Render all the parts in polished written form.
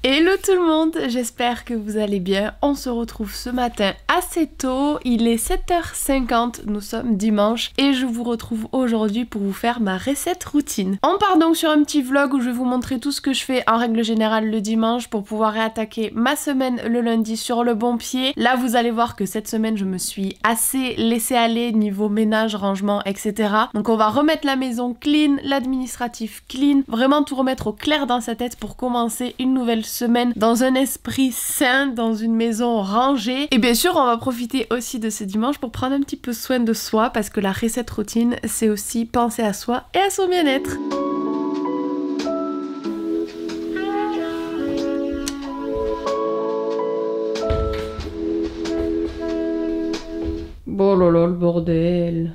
Hello tout le monde, j'espère que vous allez bien. On se retrouve ce matin assez tôt, il est 7h50, nous sommes dimanche et je vous retrouve aujourd'hui pour vous faire ma recette routine. On part donc sur un petit vlog où je vais vous montrer tout ce que je fais en règle générale le dimanche pour pouvoir réattaquer ma semaine le lundi sur le bon pied. Là vous allez voir que cette semaine je me suis assez laissée aller niveau ménage, rangement, etc. Donc on va remettre la maison clean, l'administratif clean, vraiment tout remettre au clair dans sa tête pour commencer une nouvelle semaine dans un esprit sain, dans une maison rangée. Et bien sûr, on va profiter aussi de ce dimanche pour prendre un petit peu soin de soi parce que la recette routine, c'est aussi penser à soi et à son bien-être. Bon lolo, le bordel.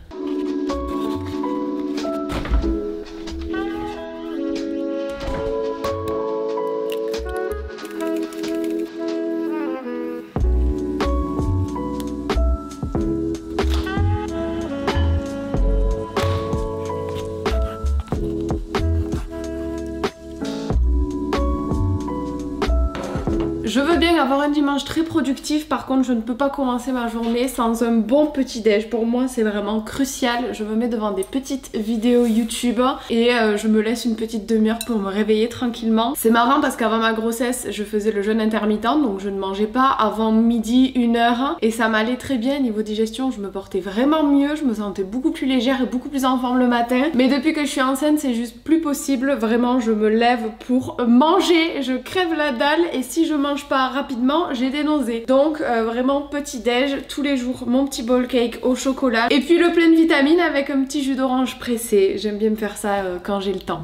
Je veux bien avoir un dimanche très productif, par contre je ne peux pas commencer ma journée sans un bon petit déj. Pour moi c'est vraiment crucial, je me mets devant des petites vidéos YouTube et je me laisse une petite demi-heure pour me réveiller tranquillement. C'est marrant parce qu'avant ma grossesse je faisais le jeûne intermittent, donc je ne mangeais pas avant midi, 1h, et ça m'allait très bien niveau digestion, je me portais vraiment mieux, je me sentais beaucoup plus légère et beaucoup plus en forme le matin. Mais depuis que je suis enceinte c'est juste plus possible, vraiment je me lève pour manger, je crève la dalle et si je mange pas rapidement, j'ai des nausées. Donc vraiment petit déj tous les jours, mon petit bowl cake au chocolat et puis le plein de vitamines avec un petit jus d'orange pressé. J'aime bien me faire ça quand j'ai le temps.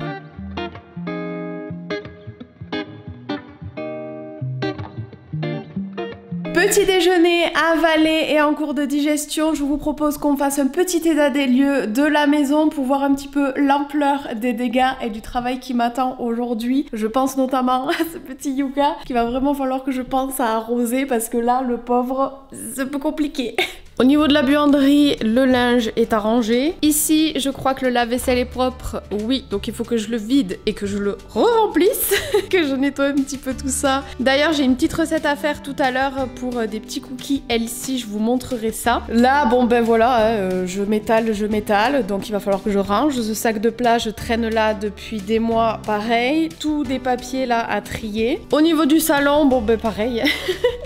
Petit déjeuner avalé et en cours de digestion, je vous propose qu'on fasse un petit état des lieux de la maison pour voir un petit peu l'ampleur des dégâts et du travail qui m'attend aujourd'hui. Je pense notamment à ce petit yucca qu'il va vraiment falloir que je pense à arroser parce que là, le pauvre, c'est un peu compliqué. Au niveau de la buanderie, le linge est arrangé. Ici, je crois que le lave-vaisselle est propre. Oui, donc il faut que je le vide et que je le re-remplisse, que je nettoie un petit peu tout ça. D'ailleurs, j'ai une petite recette à faire tout à l'heure pour des petits cookies healthy, je vous montrerai ça. Là, bon ben voilà, je m'étale, donc il va falloir que je range. Ce sac de plage, je traîne là depuis des mois, pareil. Tous des papiers là à trier. Au niveau du salon, bon ben pareil,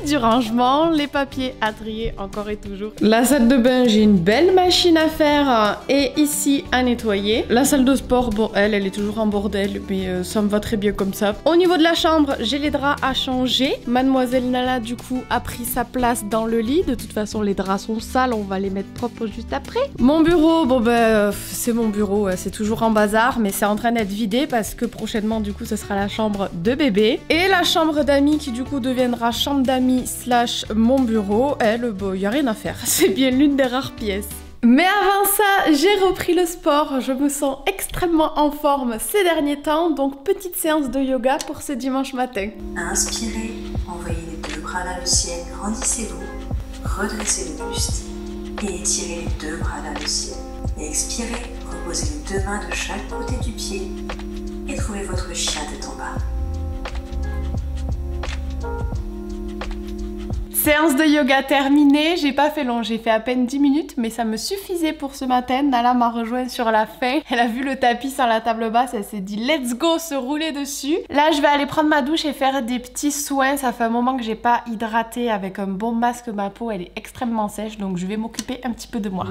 du rangement, les papiers à trier encore et toujours. La salle de bain, j'ai une belle machine à faire et ici à nettoyer. La salle de sport, bon elle est toujours en bordel, mais ça me va très bien comme ça. Au niveau de la chambre, j'ai les draps à changer. Mademoiselle Nala du coup a pris sa place dans le lit. De toute façon les draps sont sales, on va les mettre propres juste après. Mon bureau, bon ben c'est mon bureau, c'est toujours en bazar, mais c'est en train d'être vidé parce que prochainement du coup ce sera la chambre de bébé. Et la chambre d'amis qui du coup deviendra chambre d'amis slash mon bureau, elle, bon y a rien à faire. C'est bien l'une des rares pièces. Mais avant ça, j'ai repris le sport, je me sens extrêmement en forme ces derniers temps, donc petite séance de yoga pour ce dimanche matin. Inspirez, envoyez les deux bras vers le ciel, grandissez-vous, redressez le buste et étirez les deux bras vers le ciel. Et expirez, reposez les deux mains de chaque côté du pied et trouvez votre chien tête en bas. Séance de yoga terminée, j'ai pas fait long, j'ai fait à peine 10 minutes, mais ça me suffisait pour ce matin. Nala m'a rejoint sur la fin, elle a vu le tapis sur la table basse, elle s'est dit let's go, se rouler dessus. Là je vais aller prendre ma douche et faire des petits soins, ça fait un moment que j'ai pas hydraté avec un bon masque, ma peau elle est extrêmement sèche, donc je vais m'occuper un petit peu de moi.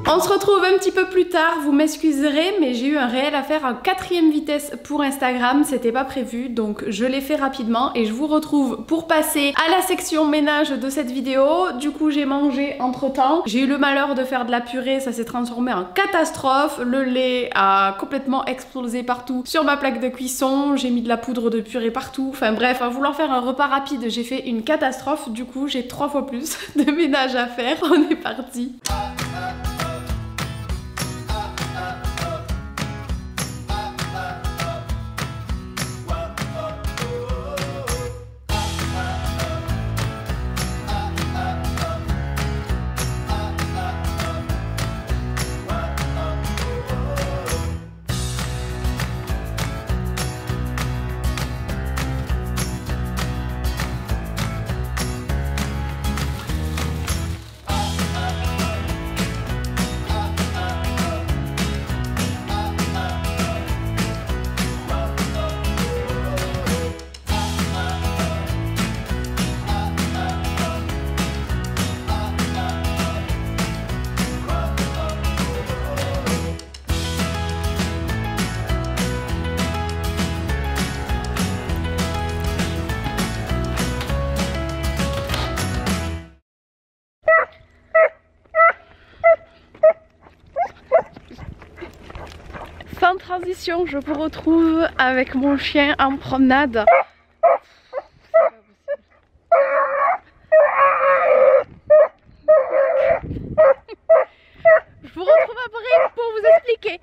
On se retrouve un petit peu plus tard, vous m'excuserez, mais j'ai eu un réel à faire en 4e vitesse pour Instagram, c'était pas prévu, donc je l'ai fait rapidement et je vous retrouve pour passer à la section ménage de cette vidéo. Du coup j'ai mangé entre temps, j'ai eu le malheur de faire de la purée, ça s'est transformé en catastrophe, le lait a complètement explosé partout sur ma plaque de cuisson, j'ai mis de la poudre de purée partout, enfin bref, à vouloir faire un repas rapide, j'ai fait une catastrophe, du coup j'ai 3 fois plus de ménage à faire, on est parti. sans transition, je vous retrouve avec mon chien en promenade. Je vous retrouve après pour vous expliquer.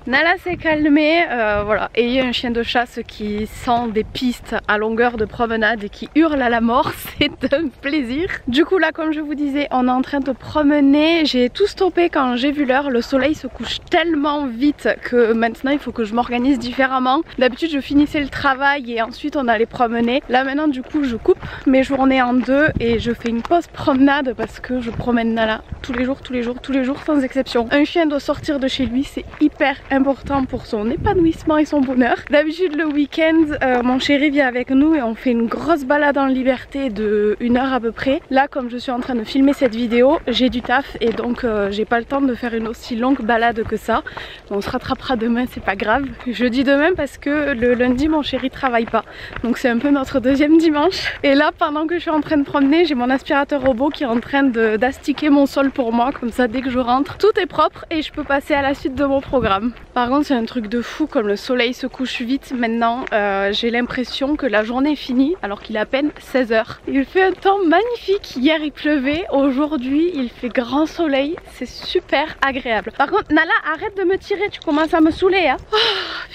Nala s'est calmée, voilà, et il y a un chien de chasse qui sent des pistes à longueur de promenade et qui hurle à la mort, c'est un plaisir. Du coup là, comme je vous disais, on est en train de promener, j'ai tout stoppé quand j'ai vu l'heure, le soleil se couche tellement vite que maintenant il faut que je m'organise différemment. D'habitude je finissais le travail et ensuite on allait promener. Là maintenant du coup je coupe mes journées en deux et je fais une pause promenade parce que je promène Nala tous les jours sans exception. Un chien doit sortir de chez lui, c'est hyper important pour son épanouissement et son bonheur. D'habitude le week-end mon chéri vient avec nous et on fait une grosse balade en liberté de 1 heure à peu près. Là comme je suis en train de filmer cette vidéo, j'ai du taf et donc j'ai pas le temps de faire une aussi longue balade que ça. On se rattrapera demain, c'est pas grave. Je dis demain parce que le lundi mon chéri travaille pas, donc c'est un peu notre deuxième dimanche. Et là pendant que je suis en train de promener, j'ai mon aspirateur robot qui est en train d'astiquer mon sol pour moi, comme ça dès que je rentre tout est propre et je peux passer à la suite de mon programme. Par contre c'est un truc de fou, comme le soleil se couche vite maintenant, j'ai l'impression que la journée est finie alors qu'il est à peine 16 h. Il fait un temps magnifique, hier il pleuvait, aujourd'hui il fait grand soleil, c'est super agréable. Par contre Nala, arrête de me tirer, tu commences à me saouler hein. Oh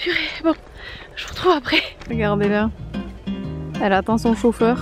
purée, bon, je vous retrouve après. Regardez-la, elle attend son chauffeur.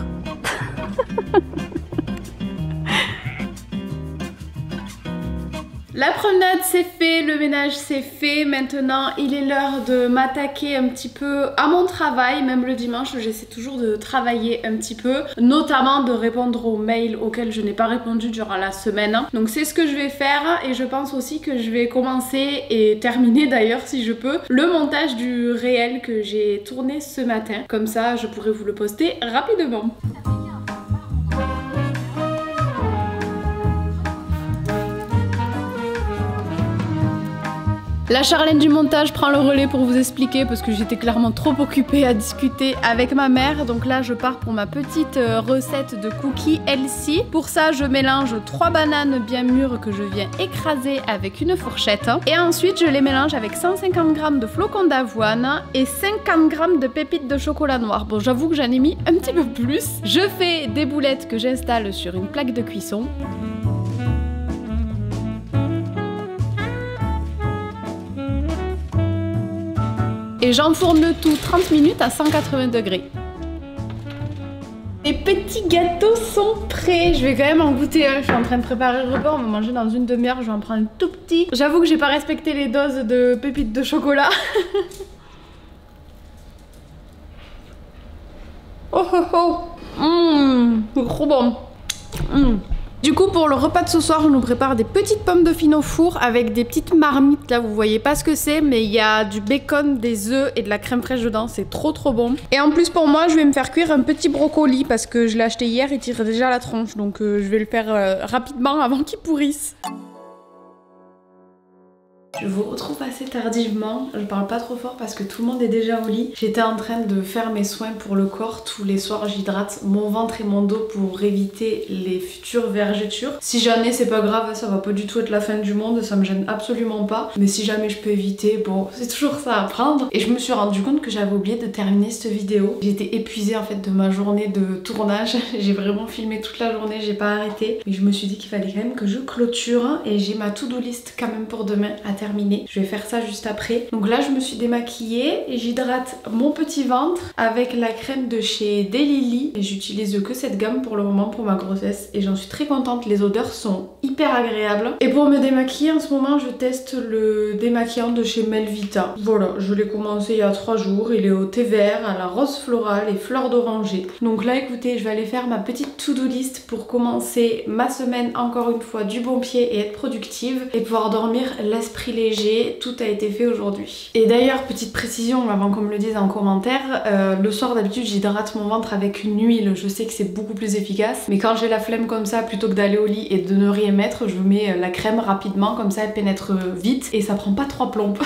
La promenade c'est fait, le ménage c'est fait, maintenant il est l'heure de m'attaquer un petit peu à mon travail, même le dimanche j'essaie toujours de travailler un petit peu, notamment de répondre aux mails auxquels je n'ai pas répondu durant la semaine. Donc c'est ce que je vais faire et je pense aussi que je vais commencer et terminer d'ailleurs si je peux, le montage du réel que j'ai tourné ce matin, comme ça je pourrai vous le poster rapidement. La Charlène du montage prend le relais pour vous expliquer parce que j'étais clairement trop occupée à discuter avec ma mère. Donc là je pars pour ma petite recette de cookies healthy. Pour ça je mélange 3 bananes bien mûres que je viens écraser avec une fourchette. Et ensuite je les mélange avec 150 g de flocons d'avoine et 50 g de pépites de chocolat noir. Bon j'avoue que j'en ai mis un petit peu plus. Je fais des boulettes que j'installe sur une plaque de cuisson. Et j'enfourne le tout 30 minutes à 180 degrés. Les petits gâteaux sont prêts. Je vais quand même en goûter un. Je suis en train de préparer le repas. On va manger dans une demi-heure. Je vais en prendre un tout petit. J'avoue que j'ai pas respecté les doses de pépites de chocolat. Oh oh oh. C'est trop bon. Du coup pour le repas de ce soir, je nous prépare des petites pommes de fin au four avec des petites marmites. Là vous voyez pas ce que c'est, mais il y a du bacon, des œufs et de la crème fraîche dedans, c'est trop bon. Et en plus pour moi je vais me faire cuire un petit brocoli parce que je l'ai acheté hier, il tire déjà la tronche, donc je vais le faire rapidement avant qu'il pourrisse. Je vous retrouve assez tardivement, je parle pas trop fort parce que tout le monde est déjà au lit. J'étais en train de faire mes soins pour le corps, tous les soirs j'hydrate mon ventre et mon dos pour éviter les futures vergetures. Si j'en ai c'est pas grave, ça va pas du tout être la fin du monde, ça me gêne absolument pas. Mais si jamais je peux éviter, bon c'est toujours ça à prendre. Et je me suis rendu compte que j'avais oublié de terminer cette vidéo. J'étais épuisée en fait de ma journée de tournage, j'ai vraiment filmé toute la journée, j'ai pas arrêté. Mais je me suis dit qu'il fallait quand même que je clôture et j'ai ma to-do list quand même pour demain à terminer. Je vais faire ça juste après. Donc là je me suis démaquillée et j'hydrate mon petit ventre avec la crème de chez Daylily et j'utilise que cette gamme pour le moment pour ma grossesse et j'en suis très contente, les odeurs sont hyper agréables. Et pour me démaquiller en ce moment je teste le démaquillant de chez Melvita. Voilà, je l'ai commencé il y a 3 jours, il est au thé vert, à la rose florale et fleur d'oranger. Donc là écoutez, je vais aller faire ma petite to-do list pour commencer ma semaine encore une fois du bon pied et être productive et pouvoir dormir l'esprit léger. Tout a été fait aujourd'hui. Et d'ailleurs petite précision avant qu'on me le dise en commentaire, le soir d'habitude j'hydrate mon ventre avec une huile, je sais que c'est beaucoup plus efficace, mais quand j'ai la flemme comme ça, plutôt que d'aller au lit et de ne rien mettre, je mets la crème rapidement, comme ça elle pénètre vite et ça prend pas 3 plombes.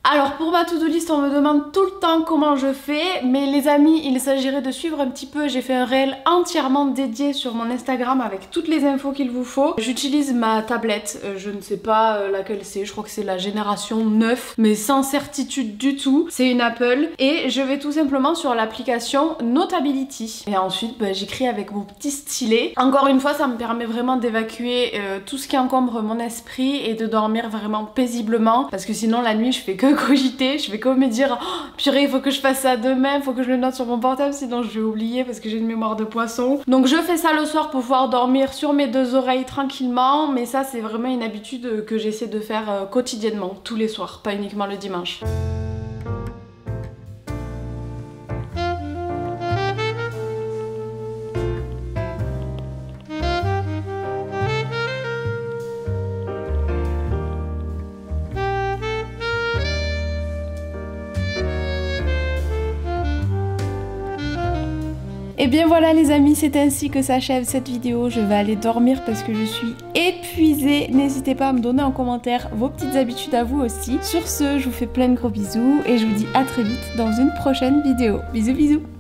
Alors pour ma to-do list, on me demande tout le temps comment je fais, mais les amis, il s'agirait de suivre un petit peu. J'ai fait un réel entièrement dédié sur mon Instagram avec toutes les infos qu'il vous faut. J'utilise ma tablette, je ne sais pas laquelle c'est, je crois que c'est la génération 9, mais sans certitude du tout. C'est une Apple et je vais tout simplement sur l'application Notability. Et ensuite, j'écris avec mon petit stylet. Encore une fois, ça me permet vraiment d'évacuer tout ce qui encombre mon esprit et de dormir vraiment paisiblement, parce que sinon la nuit je fais que cogiter, je vais que me dire oh, purée, il faut que je fasse ça demain, il faut que je le note sur mon portable, sinon je vais oublier parce que j'ai une mémoire de poisson. Donc je fais ça le soir pour pouvoir dormir sur mes deux oreilles tranquillement, mais ça c'est vraiment une habitude que j'essaie de faire quotidiennement, tous les soirs, pas uniquement le dimanche. Et bien voilà les amis, c'est ainsi que s'achève cette vidéo. Je vais aller dormir parce que je suis épuisée. N'hésitez pas à me donner en commentaire vos petites habitudes à vous aussi. Sur ce, je vous fais plein de gros bisous et je vous dis à très vite dans une prochaine vidéo. Bisous bisous.